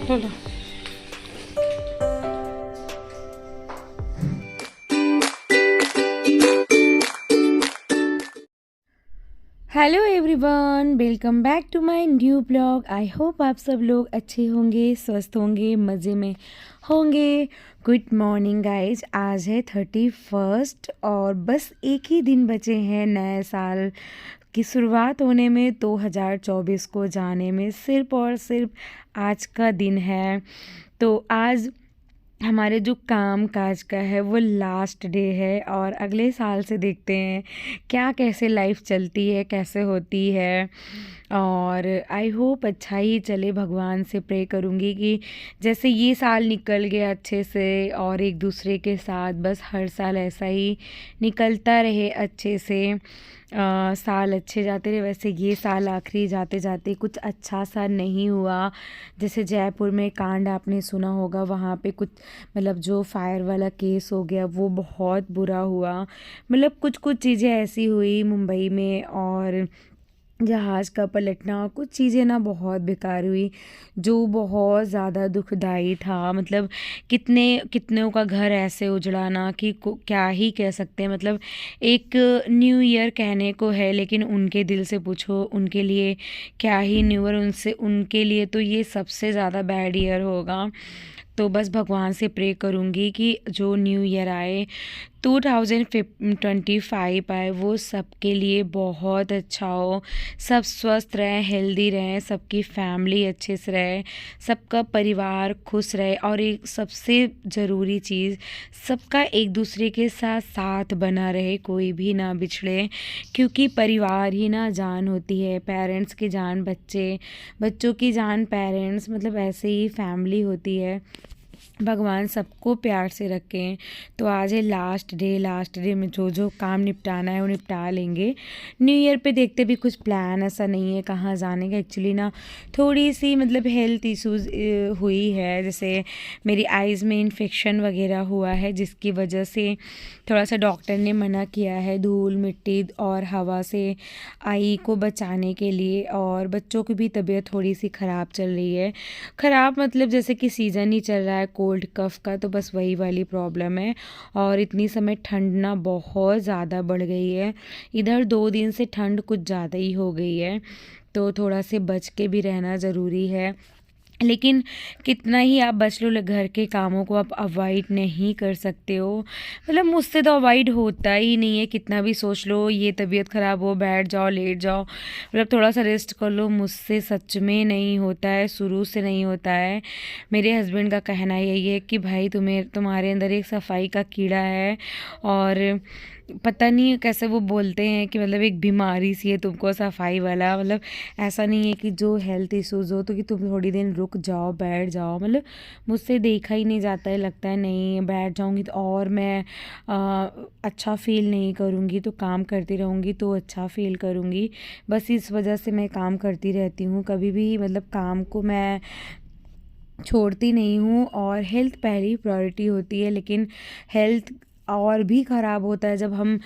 चलो। Hello everyone, welcome back to my new blog. I hope आप सब लोग अच्छे होंगे, स्वस्थ होंगे, मज़े में होंगे। Good morning guys. आज है 31 और बस एक ही दिन बचे हैं नए साल की शुरुआत होने में, 2024 को जाने में सिर्फ और सिर्फ आज का दिन है। तो आज हमारे जो काम काज का है वो लास्ट डे है और अगले साल से देखते हैं क्या कैसे लाइफ चलती है, कैसे होती है। और आई होप अच्छा ही चले। भगवान से प्रे करूँगी कि जैसे ये साल निकल गया अच्छे से और एक दूसरे के साथ बस हर साल ऐसा ही निकलता रहे अच्छे से। साल अच्छे जाते रहे। वैसे ये साल आखिरी जाते जाते कुछ अच्छा सा नहीं हुआ। जैसे जयपुर में कांड आपने सुना होगा, वहाँ पे कुछ मतलब जो फायर वाला केस हो गया वो बहुत बुरा हुआ। मतलब कुछ कुछ चीज़ें ऐसी हुई मुंबई में, और जहाज़ का पलटना, कुछ चीज़ें ना बहुत बेकार हुई जो बहुत ज़्यादा दुखदाई था। मतलब कितने कितनों का घर ऐसे उजड़ा ना कि क्या ही कह सकते हैं। मतलब एक न्यू ईयर कहने को है, लेकिन उनके दिल से पूछो उनके लिए क्या ही न्यू ईयर। उनके लिए तो ये सबसे ज़्यादा बैड ईयर होगा। तो बस भगवान से प्रे करूँगी कि जो न्यू ईयर आए 2025 आए वो सबके लिए बहुत अच्छा हो। सब स्वस्थ रहें, हेल्दी रहें, सबकी फैमिली अच्छे से रहे, सबका परिवार खुश रहे, और एक सबसे ज़रूरी चीज़, सबका एक दूसरे के साथ साथ बना रहे, कोई भी ना बिछड़े। क्योंकि परिवार ही ना जान होती है। पेरेंट्स की जान बच्चे, बच्चों की जान पेरेंट्स, मतलब ऐसे ही फैमिली होती है। भगवान सबको प्यार से रखें। तो आज है लास्ट डे में जो जो काम निपटाना है वो निपटा लेंगे। न्यू ईयर पे देखते भी कुछ प्लान ऐसा नहीं है कहाँ जाने का। एक्चुअली ना थोड़ी सी मतलब हेल्थ इश्यूज़ हुई है। जैसे मेरी आइज़ में इन्फेक्शन वगैरह हुआ है, जिसकी वजह से थोड़ा सा डॉक्टर ने मना किया है धूल मिट्टी और हवा से आई को बचाने के लिए। और बच्चों की भी तबीयत थोड़ी सी ख़राब चल रही है। ख़राब मतलब जैसे कि सीज़न ही चल रहा है कोल्ड कफ़ का, तो बस वही वाली प्रॉब्लम है। और इतनी समय ठंड ना बहुत ज़्यादा बढ़ गई है। इधर 2 दिन से ठंड कुछ ज़्यादा ही हो गई है, तो थोड़ा से बच के भी रहना ज़रूरी है। लेकिन कितना ही आप बच लो, घर के कामों को आप अवॉइड नहीं कर सकते हो। मतलब मुझसे तो अवॉइड होता ही नहीं है। कितना भी सोच लो ये तबीयत ख़राब हो, बैठ जाओ, लेट जाओ, मतलब थोड़ा सा रेस्ट कर लो, मुझसे सच में नहीं होता है, शुरू से नहीं होता है। मेरे हस्बैंड का कहना यही है कि भाई तुम्हारे अंदर एक सफाई का कीड़ा है, और पता नहीं कैसे वो बोलते हैं कि मतलब एक बीमारी सी है तुमको सफाई वाला। मतलब ऐसा नहीं है कि जो हेल्थ इश्यूज़ हो तो कि तुम थोड़ी देर रुक जाओ, बैठ जाओ। मतलब मुझसे देखा ही नहीं जाता है, लगता है नहीं बैठ जाऊंगी तो और मैं अच्छा फ़ील नहीं करूंगी, तो काम करती रहूंगी तो अच्छा फ़ील करूंगी। बस इस वजह से मैं काम करती रहती हूँ। कभी भी मतलब काम को मैं छोड़ती नहीं हूँ, और हेल्थ पहली प्रायोरिटी होती है। लेकिन हेल्थ और भी ख़राब होता है जब हम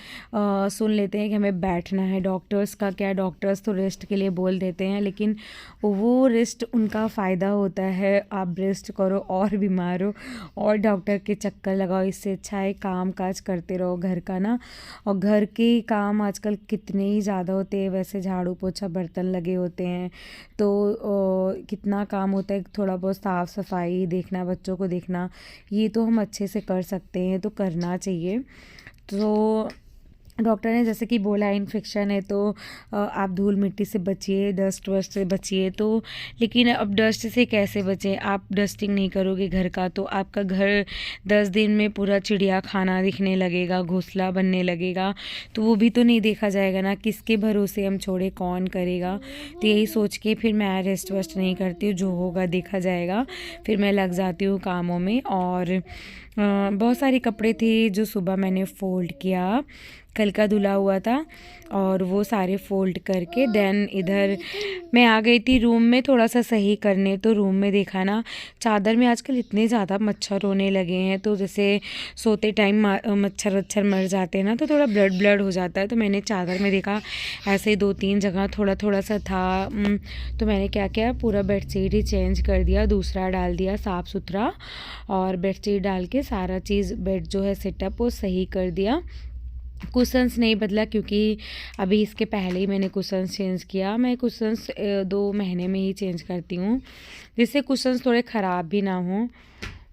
सुन लेते हैं कि हमें बैठना है। डॉक्टर्स का क्या, डॉक्टर्स तो रेस्ट के लिए बोल देते हैं, लेकिन वो रेस्ट उनका फ़ायदा होता है। आप रेस्ट करो और बीमार हो और डॉक्टर के चक्कर लगाओ, इससे अच्छा है काम काज करते रहो घर का ना। और घर के काम आजकल कितने ही ज़्यादा होते हैं। वैसे झाड़ू पोछा बर्तन लगे होते हैं तो कितना काम होता है। थोड़ा बहुत साफ़ सफाई देखना, बच्चों को देखना, ये तो हम अच्छे से कर सकते हैं, तो करना चाहिए। तो डॉक्टर ने जैसे कि बोला इन्फेक्शन है तो आप धूल मिट्टी से बचिए, डस्ट वस्ट से बचिए। तो लेकिन अब डस्ट से कैसे बचें? आप डस्टिंग नहीं करोगे घर का तो आपका घर 10 दिन में पूरा चिड़िया खाना दिखने लगेगा, घोंसला बनने लगेगा। तो वो भी तो नहीं देखा जाएगा ना, किसके भरोसे हम छोड़े, कौन करेगा। तो यही सोच के फिर मैं रेस्ट वेस्ट नहीं करती हूँ, जो होगा देखा जाएगा। फिर मैं लग जाती हूँ कामों में। और बहुत सारे कपड़े थे जो सुबह मैंने फ़ोल्ड किया, कल का धुला हुआ था और वो सारे फ़ोल्ड करके देन इधर मैं आ गई थी रूम में थोड़ा सा सही करने। तो रूम में देखा ना, चादर में आजकल इतने ज़्यादा मच्छर होने लगे हैं, तो जैसे सोते टाइम मच्छर वच्छर मर जाते हैं ना, तो थोड़ा ब्लड ब्लड हो जाता है। तो मैंने चादर में देखा ऐसे ही 2-3 जगह थोड़ा थोड़ा सा था। तो मैंने क्या किया, पूरा बेडशीट ही चेंज कर दिया, दूसरा डाल दिया साफ़ सुथरा, और बेडशीट डाल के सारा चीज़ बेड जो है सेटअप वो सही कर दिया। कुशन्स नहीं बदला क्योंकि अभी इसके पहले ही मैंने कुशन्स चेंज किया। मैं कुशन्स 2 महीने में ही चेंज करती हूँ, जिससे कुशन्स थोड़े ख़राब भी ना हों।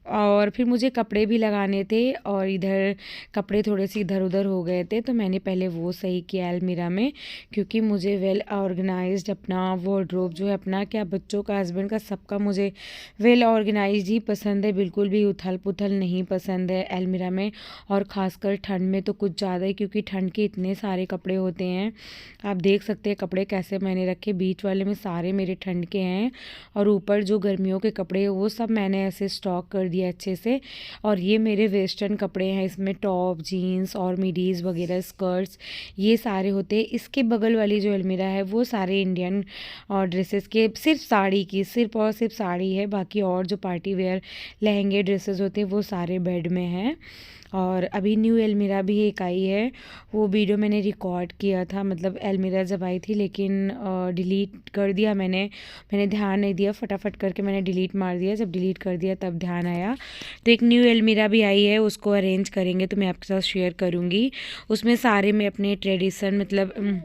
और फिर मुझे कपड़े भी लगाने थे और इधर कपड़े थोड़े से इधर उधर हो गए थे, तो मैंने पहले वो सही किया अलमीरा में, क्योंकि मुझे वेल ऑर्गेनाइज्ड अपना वार्डरोब जो है अपना, क्या बच्चों का, हस्बैंड का, सबका मुझे वेल ऑर्गेनाइज्ड ही पसंद है। बिल्कुल भी उथल पुथल नहीं पसंद है अलमीरा में, और ख़ासकर ठंड में तो कुछ ज़्यादा ही, क्योंकि ठंड के इतने सारे कपड़े होते हैं। आप देख सकते हैं कपड़े कैसे मैंने रखे, बीच वाले में सारे मेरे ठंड के हैं, और ऊपर जो गर्मियों के कपड़े वो सब मैंने ऐसे स्टॉक कर दिया अच्छे से। और ये मेरे वेस्टर्न कपड़े हैं, इसमें टॉप, जीन्स और मिडीज़ वगैरह, स्कर्ट्स, ये सारे होते हैं। इसके बगल वाली जो अलमीरा है वो सारे इंडियन और ड्रेसेस के, सिर्फ साड़ी की सिर्फ और सिर्फ साड़ी है, बाकी और जो पार्टी वेयर लहंगे ड्रेसेस होते हैं वो सारे बेड में हैं। और अभी न्यू अलमीरा भी एक आई है, वो वीडियो मैंने रिकॉर्ड किया था, मतलब अलमीरा जब आई थी, लेकिन डिलीट कर दिया मैंने ध्यान नहीं दिया, फटाफट करके मैंने डिलीट मार दिया। जब डिलीट कर दिया तब ध्यान आया। तो एक न्यू अलमीरा भी आई है, उसको अरेंज करेंगे तो मैं आपके साथ शेयर करूँगी। उसमें सारे मैं अपने ट्रेडिशन, मतलब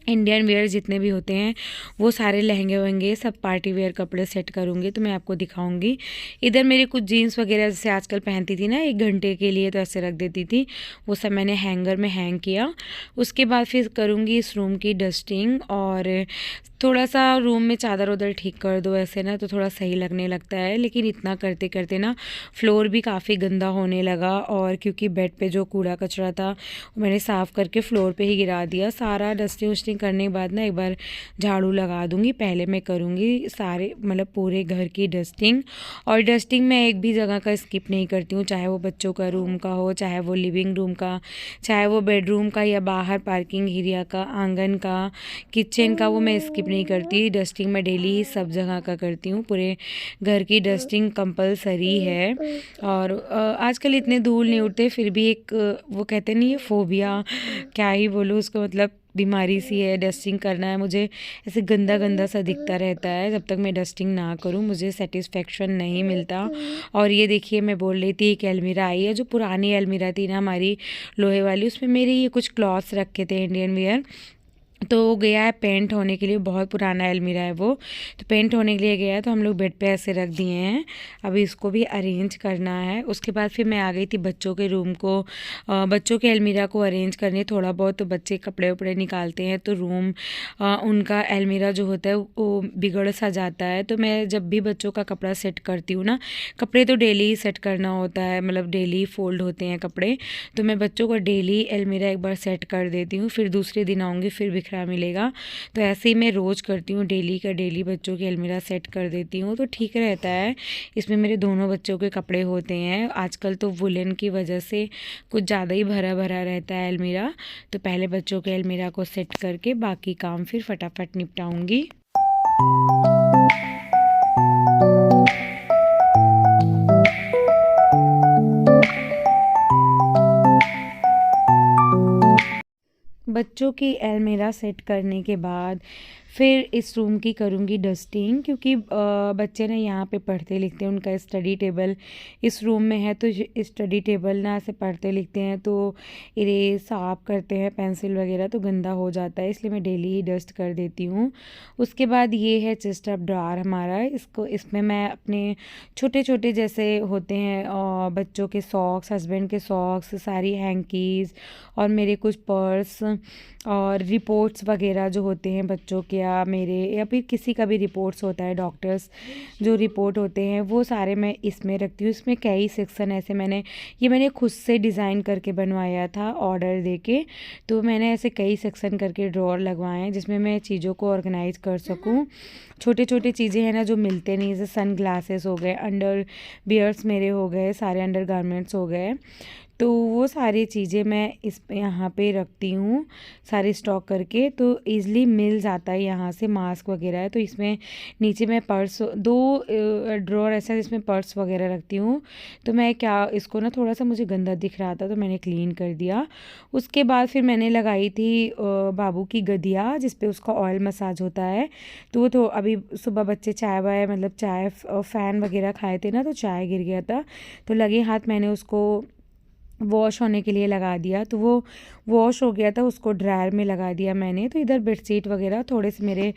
इंडियन वेयर जितने भी होते हैं वो सारे लहंगे वहंगे सब पार्टी वेयर कपड़े सेट करूँगी, तो मैं आपको दिखाऊंगी। इधर मेरे कुछ जीन्स वगैरह जैसे आजकल पहनती थी ना 1 घंटे के लिए, तो ऐसे रख देती थी, वो सब मैंने हैंगर में हैंग किया। उसके बाद फिर करूँगी इस रूम की डस्टिंग, और थोड़ा सा रूम में चादर उधर ठीक कर दो ऐसे ना, तो थोड़ा सही लगने लगता है। लेकिन इतना करते करते ना फ्लोर भी काफ़ी गंदा होने लगा, और क्योंकि बेड पे जो कूड़ा कचरा था वो मैंने साफ़ करके फ्लोर पे ही गिरा दिया। सारा डस्टिंग वस्टिंग करने के बाद ना एक बार झाड़ू लगा दूँगी। पहले मैं करूँगी सारे, मतलब पूरे घर की डस्टिंग। और डस्टिंग मैं एक भी जगह का स्किप नहीं करती हूँ, चाहे वो बच्चों का रूम का हो, चाहे वो लिविंग रूम का, चाहे वो बेडरूम का, या बाहर पार्किंग एरिया का, आंगन का, किचन का, वो मैं स्किप नहीं करती। डस्टिंग मैं डेली सब जगह का करती हूँ, पूरे घर की डस्टिंग कंपलसरी है। और आजकल इतने धूल नहीं उड़ते, फिर भी एक वो कहते नहीं है फोबिया, क्या ही बोलूँ उसको, मतलब बीमारी सी है, डस्टिंग करना है मुझे, ऐसे गंदा गंदा सा दिखता रहता है। जब तक मैं डस्टिंग ना करूँ मुझे सेटिस्फेक्शन नहीं मिलता। और ये देखिए मैं बोल रही थी एक अलमीरा आई है, जो पुरानी अलमीरा थी ना हमारी लोहे वाली, उसमें मेरे ये कुछ क्लॉथ्स रखे थे इंडियन वेयर, तो वो गया है पेंट होने के लिए, बहुत पुराना अलमीरा है वो, तो पेंट होने के लिए गया है, तो हम लोग बेड पे ऐसे रख दिए हैं। अभी इसको भी अरेंज करना है। उसके बाद फिर मैं आ गई थी बच्चों के रूम को, बच्चों के अलमीरा को अरेंज करने। थोड़ा बहुत तो बच्चे कपड़े वपड़े निकालते हैं, तो रूम उनका अलमीरा जो होता है वो बिगड़ सा जाता है। तो मैं जब भी बच्चों का कपड़ा सेट करती हूँ ना, कपड़े तो डेली ही सेट करना होता है, मतलब डेली फोल्ड होते हैं कपड़े, तो मैं बच्चों को डेली अलमीरा एक बार सेट कर देती हूँ, फिर दूसरे दिन आऊँगी फिर बिखरा मिलेगा। तो ऐसे ही मैं रोज़ करती हूँ, डेली का डेली बच्चों की अलमीरा सेट कर देती हूँ, तो ठीक रहता है। इसमें मेरे दोनों बच्चों के कपड़े होते हैं। आजकल तो वुलन की वजह से कुछ ज़्यादा ही भरा भरा रहता है अलमीरा, तो पहले बच्चों के अलमीरा को सेट करके बाकी काम फिर फटाफट निपटाऊँगी। बच्चों की अलमीरा सेट करने के बाद फिर इस रूम की करूँगी डस्टिंग, क्योंकि बच्चे ना यहाँ पे पढ़ते लिखते हैं, उनका स्टडी टेबल इस रूम में है, तो स्टडी टेबल ना ऐसे पढ़ते लिखते हैं, तो इरेज साफ करते हैं पेंसिल वगैरह, तो गंदा हो जाता है, इसलिए मैं डेली ही डस्ट कर देती हूँ। उसके बाद ये है चेस्ट ऑफ ड्रॉअर हमारा, इसमें मैं अपने छोटे छोटे जैसे होते हैं बच्चों के सॉक्स, हस्बैंड के सॉक्स, सारी हैंकीज़ और मेरे कुछ पर्स और रिपोर्ट्स वगैरह जो होते हैं बच्चों के गया मेरे, या फिर किसी का भी रिपोर्ट्स होता है, डॉक्टर्स जो रिपोर्ट होते हैं वो सारे मैं इसमें रखती हूँ। इसमें कई सेक्शन ऐसे मैंने खुद से डिज़ाइन करके बनवाया था ऑर्डर दे के। तो मैंने ऐसे कई सेक्शन करके ड्रॉअर लगवाए हैं जिसमें मैं चीज़ों को ऑर्गेनाइज कर सकूँ। छोटे छोटे चीज़ें हैं ना जो मिलते नहीं, जैसे सन ग्लासेस हो गए, अंडर बियर्स मेरे हो गए, सारे अंडर गारमेंट्स हो गए, तो वो सारी चीज़ें मैं इस यहाँ पे रखती हूँ सारे स्टॉक करके, तो ईज़िली मिल जाता है यहाँ से। मास्क वगैरह है तो इसमें नीचे मैं पर्स, दो ड्रॉअर ऐसा जिसमें पर्स वगैरह रखती हूँ। तो मैं क्या इसको ना थोड़ा सा मुझे गंदा दिख रहा था तो मैंने क्लीन कर दिया। उसके बाद फिर मैंने लगाई थी बाबू की गदिया जिस पे उसका ऑयल मसाज होता है। तो वो तो अभी सुबह बच्चे चाय वाय मतलब चाय फ़ैन वगैरह खाए थे ना, तो चाय गिर गया था, तो लगे हाथ मैंने उसको वॉश होने के लिए लगा दिया। तो वो वॉश हो गया था, उसको ड्रायर में लगा दिया मैंने। तो इधर बेडशीट वगैरह थोड़े से मेरे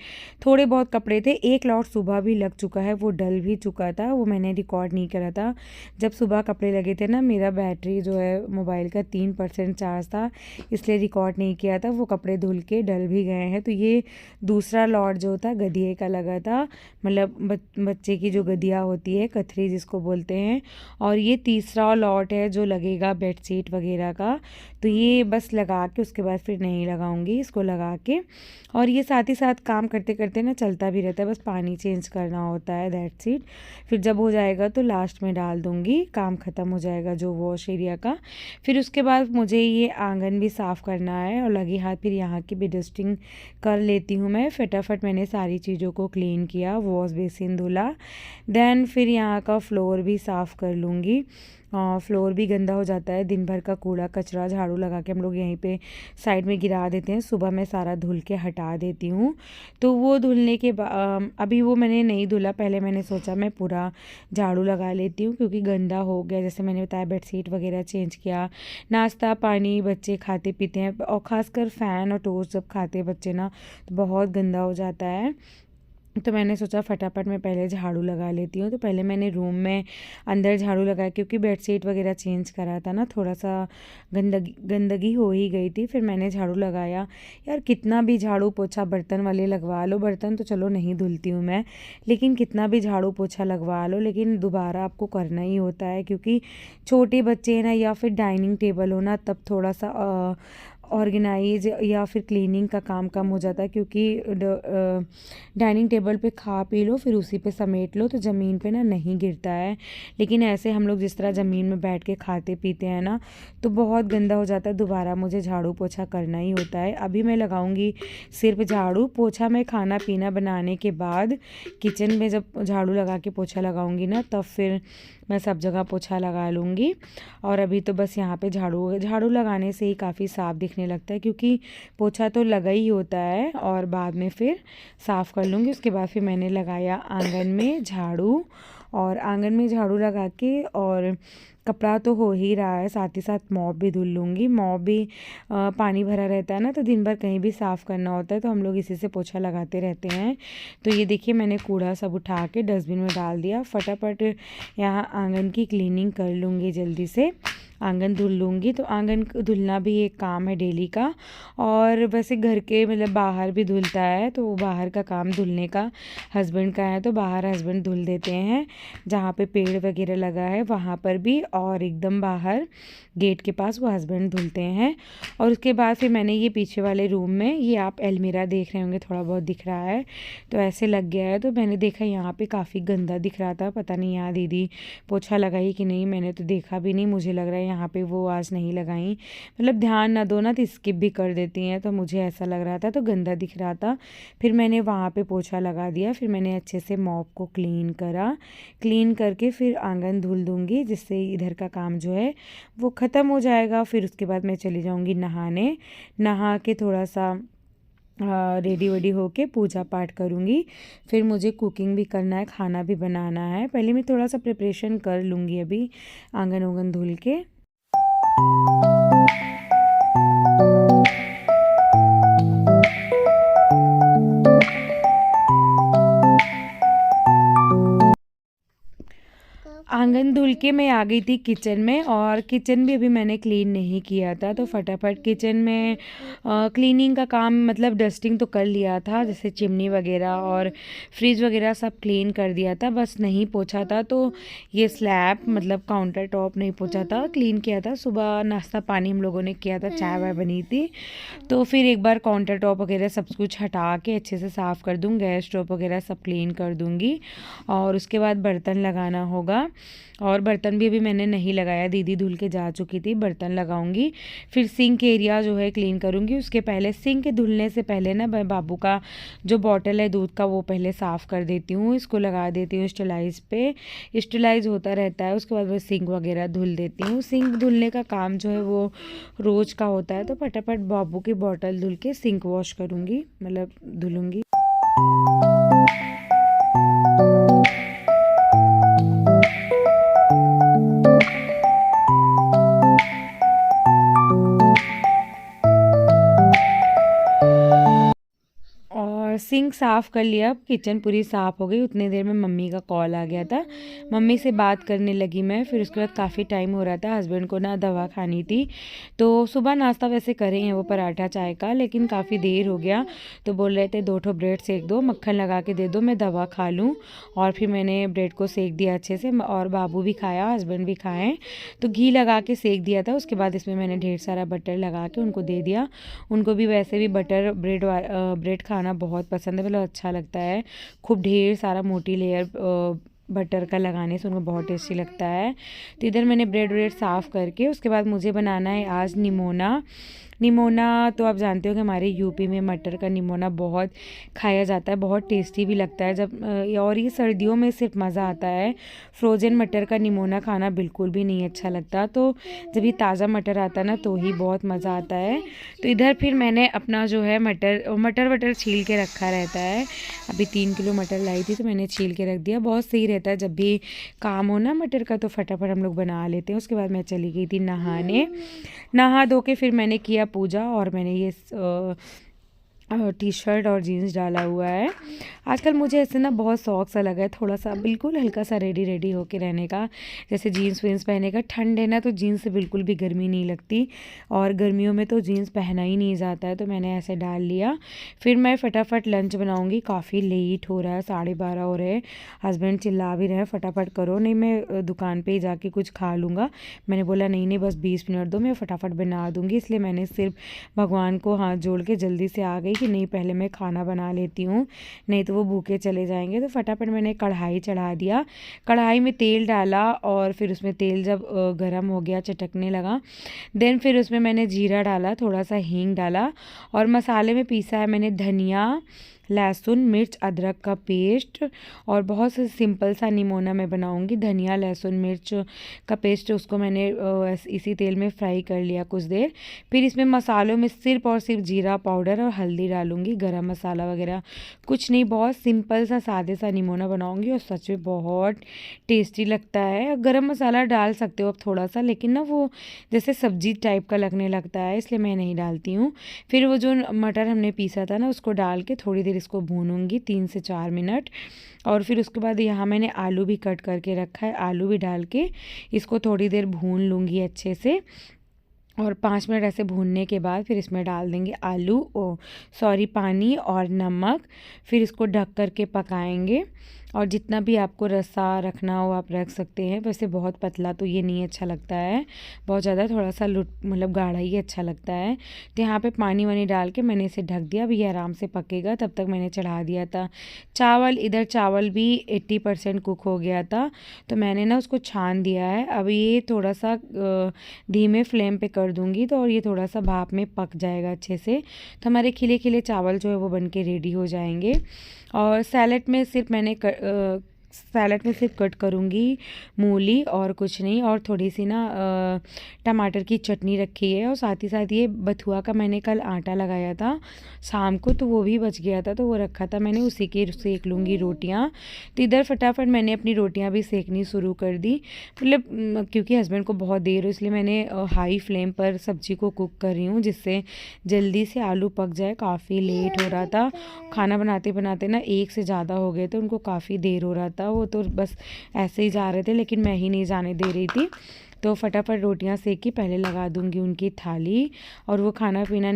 थोड़े बहुत कपड़े थे, एक लॉट सुबह भी लग चुका है, वो डल भी चुका था, वो मैंने रिकॉर्ड नहीं करा था। जब सुबह कपड़े लगे थे ना, मेरा बैटरी जो है मोबाइल का 3% चार्ज था, इसलिए रिकॉर्ड नहीं किया था। वो कपड़े धुल के डल भी गए हैं। तो ये दूसरा लॉट जो था गदिये का लगा था, मतलब बच्चे की जो गदिया होती है, कथरी जिसको बोलते हैं। और ये तीसरा लॉट है जो लगेगा बेडशीट वगैरह का। तो ये बस लगा के उसके बाद फिर नहीं लगाऊंगी, इसको लगा के। और ये साथ ही साथ काम करते करते ना चलता भी रहता है, बस पानी चेंज करना होता है, दैट्स इट। फिर जब हो जाएगा तो लास्ट में डाल दूंगी, काम ख़त्म हो जाएगा जो वॉश एरिया का। फिर उसके बाद मुझे ये आंगन भी साफ़ करना है और लगे हाथ फिर यहाँ की भी डस्टिंग कर लेती हूँ मैं। फटाफट मैंने सारी चीज़ों को क्लीन किया, वॉश बेसिन धुला, देन फिर यहाँ का फ्लोर भी साफ़ कर लूँगी। फ्लोर भी गंदा हो जाता है, दिन भर का कूड़ा कचरा झाड़ू लगा के हम लोग यहीं पे साइड में गिरा देते हैं। सुबह मैं सारा धुल के हटा देती हूँ। तो वो धुलने के बाद अभी वो मैंने नहीं धुला, पहले मैंने सोचा मैं पूरा झाड़ू लगा लेती हूँ क्योंकि गंदा हो गया। जैसे मैंने बताया बेडशीट वगैरह चेंज किया, नाश्ता पानी बच्चे खाते पीते हैं, और ख़ासकर फ़ैन और टोस्ट जब खाते हैं बच्चे ना तो बहुत गंदा हो जाता है। तो मैंने सोचा फटाफट मैं पहले झाड़ू लगा लेती हूँ। तो पहले मैंने रूम में अंदर झाड़ू लगाया क्योंकि बेडशीट वगैरह चेंज करा था ना, थोड़ा सा गंदगी हो ही गई थी। फिर मैंने झाड़ू लगाया। यार कितना भी झाड़ू पोछा बर्तन वाले लगवा लो, बर्तन तो चलो नहीं धुलती हूँ मैं, लेकिन कितना भी झाड़ू पोछा लगवा लो लेकिन दोबारा आपको करना ही होता है क्योंकि छोटे बच्चे हैं ना, या फिर डाइनिंग टेबल हो ना, तब थोड़ा सा ऑर्गेनाइज या फिर क्लीनिंग का काम कम हो जाता है क्योंकि डाइनिंग टेबल पे खा पी लो फिर उसी पे समेट लो तो ज़मीन पे ना नहीं गिरता है। लेकिन ऐसे हम लोग जिस तरह ज़मीन में बैठ के खाते पीते हैं ना तो बहुत गंदा हो जाता है, दोबारा मुझे झाड़ू पोछा करना ही होता है। अभी मैं लगाऊंगी सिर्फ झाड़ू पोछा, मैं खाना पीना बनाने के बाद किचन में जब झाड़ू लगा के पोछा लगाऊंगी ना तब फिर मैं सब जगह पोछा लगा लूँगी। और अभी तो बस यहाँ पे झाड़ू लगाने से ही काफ़ी साफ़ दिखने लगता है क्योंकि पोछा तो लगा ही होता है और बाद में फिर साफ़ कर लूँगी। उसके बाद फिर मैंने लगाया आंगन में झाड़ू, और आंगन में झाड़ू लगा के और कपड़ा तो हो ही रहा है, साथ ही साथ मॉप भी धुल लूँगी। मॉप भी पानी भरा रहता है ना तो दिन भर कहीं भी साफ़ करना होता है तो हम लोग इसी से पोछा लगाते रहते हैं। तो ये देखिए मैंने कूड़ा सब उठा के डस्टबिन में डाल दिया। फटाफट यहाँ आंगन की क्लीनिंग कर लूँगी, जल्दी से आंगन धुल लूँगी। तो आंगन धुलना भी एक काम है डेली का, और वैसे घर के मतलब बाहर भी धुलता है तो बाहर का काम धुलने का हस्बैंड का है तो बाहर हस्बैंड धुल देते हैं, जहाँ पे पेड़ वगैरह लगा है वहाँ पर भी, और एकदम बाहर गेट के पास वो हस्बैंड धुलते हैं। और उसके बाद फिर मैंने ये पीछे वाले रूम में, ये आप अलमीरा देख रहे होंगे, थोड़ा बहुत दिख रहा है तो ऐसे लग गया है। तो मैंने देखा यहाँ पे काफ़ी गंदा दिख रहा था, पता नहीं यहाँ दीदी पोछा लगाई कि नहीं, मैंने तो देखा भी नहीं, मुझे लग रहा है यहाँ पे वो आज नहीं लगाई, मतलब ध्यान ना दो ना तो स्किप भी कर देती हैं, तो मुझे ऐसा लग रहा था तो गंदा दिख रहा था। फिर मैंने वहाँ पे पोछा लगा दिया, फिर मैंने अच्छे से मॉप को क्लीन करा, क्लीन करके फिर आंगन धुल दूँगी जिससे इधर का काम जो है वो ख़त्म हो जाएगा। फिर उसके बाद मैं चली जाऊँगी नहाने, नहा के थोड़ा सा रेडी वेडी होके पूजा पाठ करूँगी। फिर मुझे कुकिंग भी करना है, खाना भी बनाना है, पहले मैं थोड़ा सा प्रिपरेशन कर लूँगी अभी आंगन वांगन धुल के। आंगन धुल के मैं आ गई थी किचन में, और किचन भी अभी मैंने क्लीन नहीं किया था, तो फटाफट किचन में क्लीनिंग का काम मतलब डस्टिंग तो कर लिया था, जैसे चिमनी वगैरह और फ्रिज वगैरह सब क्लीन कर दिया था, बस नहीं पोछा था। तो ये स्लैब मतलब काउंटर टॉप नहीं पोछा था, क्लीन किया था। सुबह नाश्ता पानी हम लोगों ने किया था, चाय वाय बनी थी, तो फिर एक बार काउंटर टॉप वगैरह सब कुछ हटा के अच्छे से साफ़ कर दूँ, गैस स्टोव वगैरह सब क्लीन कर दूँगी। और उसके बाद बर्तन लगाना होगा, और बर्तन भी अभी मैंने नहीं लगाया, दीदी धुल के जा चुकी थी, बर्तन लगाऊंगी। फिर सिंक एरिया जो है क्लीन करूंगी। उसके पहले सिंक धुलने से पहले ना मैं बाबू का जो बॉटल है दूध का वो पहले साफ़ कर देती हूँ, इसको लगा देती हूँ स्टेलाइज पे, स्टेलाइज होता रहता है। उसके बाद मैं सिंक वगैरह धुल देती हूँ। सिंक धुलने का काम जो है वो रोज़ का होता है, तो फटाफट बाबू की बॉटल धुल के सिंक वॉश करूँगी, मतलब धुलूँगी। सिंक साफ़ कर लिया, अब किचन पूरी साफ़ हो गई। उतनी देर में मम्मी का कॉल आ गया था, मम्मी से बात करने लगी मैं। फिर उसके बाद काफ़ी टाइम हो रहा था, हस्बैंड को ना दवा खानी थी, तो सुबह नाश्ता वैसे करे हैं वो पराठा चाय का, लेकिन काफ़ी देर हो गया तो बोल रहे थे 2 ठो ब्रेड सेक दो, मक्खन लगा के दे दो, मैं दवा खा लूँ। और फिर मैंने ब्रेड को सेक दिया अच्छे से, और बाबू भी खाया, हस्बैंड भी खाएँ, तो घी लगा के सेक दिया था। उसके बाद इसमें मैंने ढेर सारा बटर लगा के उनको दे दिया। उनको भी वैसे भी बटर ब्रेड खाना बहुत पसंद है, मतलब अच्छा लगता है। खूब ढेर सारा मोटी लेयर बटर का लगाने से उनको बहुत टेस्टी लगता है। तो इधर मैंने ब्रेड साफ़ करके उसके बाद मुझे बनाना है आज निमोना। निमोना तो आप जानते हो कि हमारे यूपी में मटर का निमोना बहुत खाया जाता है, बहुत टेस्टी भी लगता है जब और ये सर्दियों में सिर्फ मज़ा आता है। फ्रोज़न मटर का निमोना खाना बिल्कुल भी नहीं अच्छा लगता, तो जब ये ताज़ा मटर आता है ना तो ही बहुत मज़ा आता है। तो इधर फिर मैंने अपना जो है मटर वटर छील के रखा रहता है। अभी 3 किलो मटर लाई थी तो मैंने छील के रख दिया, बहुत सही रहता है जब भी काम हो ना मटर का, तो फटाफट हम लोग बना लेते हैं। उसके बाद मैं चली गई थी नहाने, नहा धो के फिर मैंने किया पूजा, और मैंने ये टी शर्ट और जीन्स डाला हुआ है। आजकल मुझे ऐसे ना बहुत शौक सा लगा है, थोड़ा सा बिल्कुल हल्का सा रेडी होके रहने का, जैसे जीन्स वीन्स पहने का। ठंड है ना तो जीन्स से बिल्कुल भी गर्मी नहीं लगती, और गर्मियों में तो जीन्स पहना ही नहीं जाता है, तो मैंने ऐसे डाल लिया। फिर मैं फटाफट लंच बनाऊँगी, काफ़ी लेट हो रहा है, 12:30 हो रहे हैं। हस्बैंड चिल्ला भी रहे हैं फटाफट करो, नहीं मैं दुकान पर ही जाके कुछ खा लूँगा। मैंने बोला नहीं बस 20 मिनट दो, मैं फटाफट बना दूँगी। इसलिए मैंने सिर्फ भगवान को हाथ जोड़ के जल्दी से आ गई कि नहीं पहले मैं खाना बना लेती हूँ, नहीं तो वो भूखे चले जाएंगे। तो फटाफट मैंने कढ़ाई चढ़ा दिया, कढ़ाई में तेल डाला, और फिर उसमें तेल जब गर्म हो गया, चटकने लगा, देन फिर उसमें मैंने जीरा डाला, थोड़ा सा हींग डाला, और मसाले में पीसा है मैंने धनिया, लहसुन, मिर्च, अदरक का पेस्ट, और बहुत से सिंपल सा निमोना मैं बनाऊंगी। धनिया, लहसुन, मिर्च का पेस्ट उसको मैंने इसी तेल में फ्राई कर लिया कुछ देर। फिर इसमें मसालों में सिर्फ और सिर्फ जीरा पाउडर और हल्दी डालूंगी, गरम मसाला वगैरह कुछ नहीं, बहुत सिंपल सा सादे सा निमोना बनाऊंगी, और सच में बहुत टेस्टी लगता है। गरम मसाला डाल सकते हो आप थोड़ा सा, लेकिन ना वो जैसे सब्जी टाइप का लगने लगता है, इसलिए मैं नहीं डालती हूँ। फिर वो जो मटर हमने पीसा था ना उसको डाल के थोड़ी देर इसको भूनूंगी, 3 से 4 मिनट। और फिर उसके बाद यहाँ मैंने आलू भी कट करके रखा है, आलू भी डाल के इसको थोड़ी देर भून लूँगी अच्छे से। और 5 मिनट ऐसे भूनने के बाद फिर इसमें डाल देंगे पानी और नमक। फिर इसको ढक करके पकाएंगे, और जितना भी आपको रसा रखना हो आप रख सकते हैं। वैसे बहुत पतला तो ये नहीं अच्छा लगता है, बहुत ज़्यादा थोड़ा सा मतलब गाढ़ा ही अच्छा लगता है। तो यहाँ पे पानी वानी डाल के मैंने इसे ढक दिया, अभी ये आराम से पकेगा। तब तक मैंने चढ़ा दिया था चावल, इधर चावल भी 80% कुक हो गया था, तो मैंने ना उसको छान दिया है। अभी ये थोड़ा सा धीमे फ्लेम पे कर दूँगी, तो और ये थोड़ा सा भाप में पक जाएगा अच्छे से, तो हमारे खिले खिले चावल जो है वो बन के रेडी हो जाएंगे। और सैलेड में सिर्फ कट करूँगी मूली और कुछ नहीं, और थोड़ी सी ना टमाटर की चटनी रखी है, और साथ ही साथ ये बथुआ का मैंने कल आटा लगाया था शाम को, तो वो भी बच गया था, तो वो रखा था मैंने, उसी की सेक लूँगी रोटियाँ। तो इधर फटाफट मैंने अपनी रोटियाँ भी सेकनी शुरू कर दी, मतलब क्योंकि हस्बैंड को बहुत देर हो इसलिए मैंने हाई फ्लेम पर सब्जी को कुक कर रही हूँ, जिससे जल्दी से आलू पक जाए। काफ़ी लेट हो रहा था, खाना बनाते बनाते ना 1 से ज़्यादा हो गए थे, उनको काफ़ी देर हो रहा था। था, वो तो बस ऐसे ही जा रहे थे, लेकिन मैं ही नहीं जाने दे रही थी। तो फटाफट रोटियां सेक के पहले लगा दूंगी उनकी थाली, और वो खाना पीना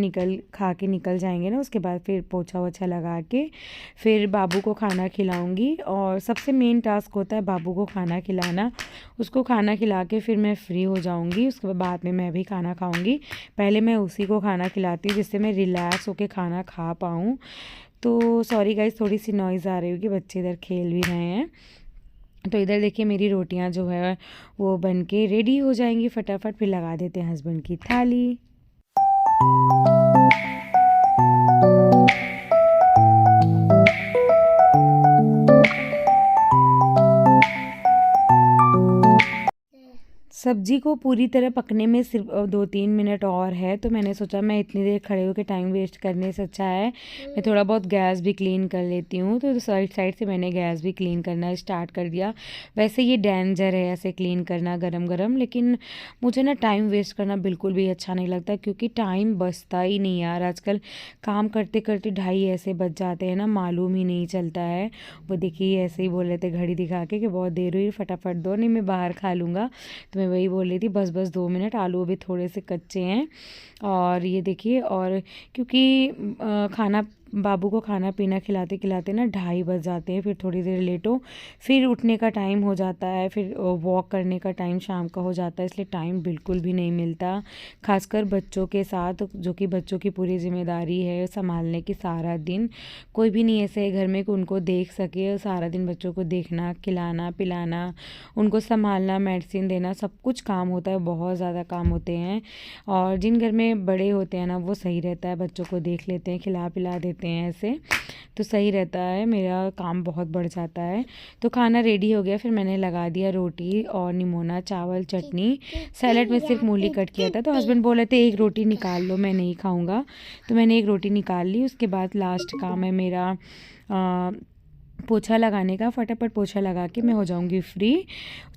खा के निकल जाएंगे ना, उसके बाद फिर पोछा वोछा लगा के फिर बाबू को खाना खिलाऊंगी। और सबसे मेन टास्क होता है बाबू को खाना खिलाना। उसको खाना खिला के फिर मैं फ्री हो जाऊंगी, उसके बाद में मैं भी खाना खाऊंगी। पहले मैं उसी को खाना खिलाती हूँ जिससे मैं रिलैक्स होकर खाना खा पाऊँ। तो सॉरी गाइस, थोड़ी सी नॉइज़ आ रही होगी, बच्चे इधर खेल भी रहे हैं। तो इधर देखिए मेरी रोटियां जो है वो बन के रेडी हो जाएंगी फटाफट, फिर लगा देते हैं हस्बैंड की थाली। सब्जी को पूरी तरह पकने में सिर्फ 2-3 मिनट और है, तो मैंने सोचा मैं इतनी देर खड़े होकर टाइम वेस्ट करने से अच्छा है मैं थोड़ा बहुत गैस भी क्लीन कर लेती हूँ। तो साइड साइड से मैंने गैस भी क्लीन करना स्टार्ट कर दिया। वैसे ये डेंजर है ऐसे क्लीन करना गरम गरम, लेकिन मुझे ना टाइम वेस्ट करना बिल्कुल भी अच्छा नहीं लगता, क्योंकि टाइम बचता ही नहीं यार। आजकल काम करते करते 2:30 ऐसे बच जाते हैं ना, मालूम ही नहीं चलता है। वो देखिए ऐसे ही बोल रहे थे घड़ी दिखा के कि बहुत देर हुई, फटाफट दो, नहीं मैं बाहर खा लूँगा। तो मैं वही बोल रही थी बस 2 मिनट, आलू अभी थोड़े से कच्चे हैं। और ये देखिए, और क्योंकि खाना बाबू को खाना पीना खिलाते खिलाते ना 2:30 बज जाते हैं, फिर थोड़ी देर लेटो, फिर उठने का टाइम हो जाता है, फिर वॉक करने का टाइम शाम का हो जाता है, इसलिए टाइम बिल्कुल भी नहीं मिलता। खासकर बच्चों के साथ, जो कि बच्चों की पूरी जिम्मेदारी है संभालने की सारा दिन। कोई भी नहीं ऐसे है घर में कि उनको देख सके, सारा दिन बच्चों को देखना, खिलाना पिलाना, उनको संभालना, मेडिसिन देना, सब कुछ काम होता है, बहुत ज़्यादा काम होते हैं। और जिन घर में बड़े होते हैं ना वो सही रहता है, बच्चों को देख लेते हैं, खिला पिला देते हैं ऐसे, तो सही रहता है, मेरा काम बहुत बढ़ जाता है। तो खाना रेडी हो गया, फिर मैंने लगा दिया रोटी और निमोना चावल चटनी। सैलेड में सिर्फ मूली कट किया था, तो हस्बैंड बोले थे एक रोटी निकाल लो, मैं नहीं खाऊंगा, तो मैंने एक रोटी निकाल ली। उसके बाद लास्ट काम है मेरा पोछा लगाने का। फटाफट पोछा लगा के मैं हो जाऊंगी फ्री।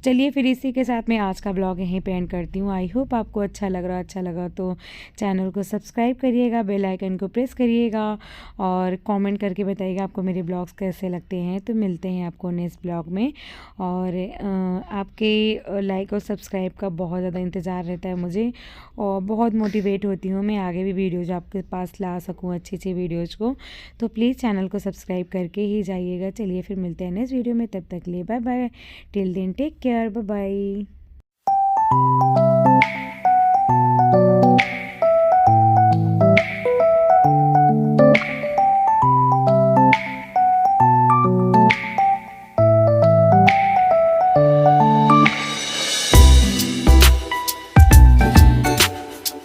चलिए फिर इसी के साथ मैं आज का ब्लॉग यहीं पे एंड करती हूँ। आई होप आपको अच्छा लगा तो चैनल को सब्सक्राइब करिएगा, बेल आइकन को प्रेस करिएगा, और कमेंट करके बताइएगा आपको मेरे ब्लॉग्स कैसे लगते हैं। तो मिलते हैं आपको नेक्स्ट ब्लॉग में, और आपके लाइक और सब्सक्राइब का बहुत ज़्यादा इंतज़ार रहता है मुझे, और बहुत मोटिवेट होती हूँ मैं आगे भी वीडियोज़ आपके पास ला सकूँ, अच्छी अच्छी वीडियोज़ को। तो प्लीज़ चैनल को सब्सक्राइब करके ही जाइएगा। चलिए फिर मिलते हैं नेक्स्ट वीडियो में, तब तक के लिए bye bye, till then take care, bye bye.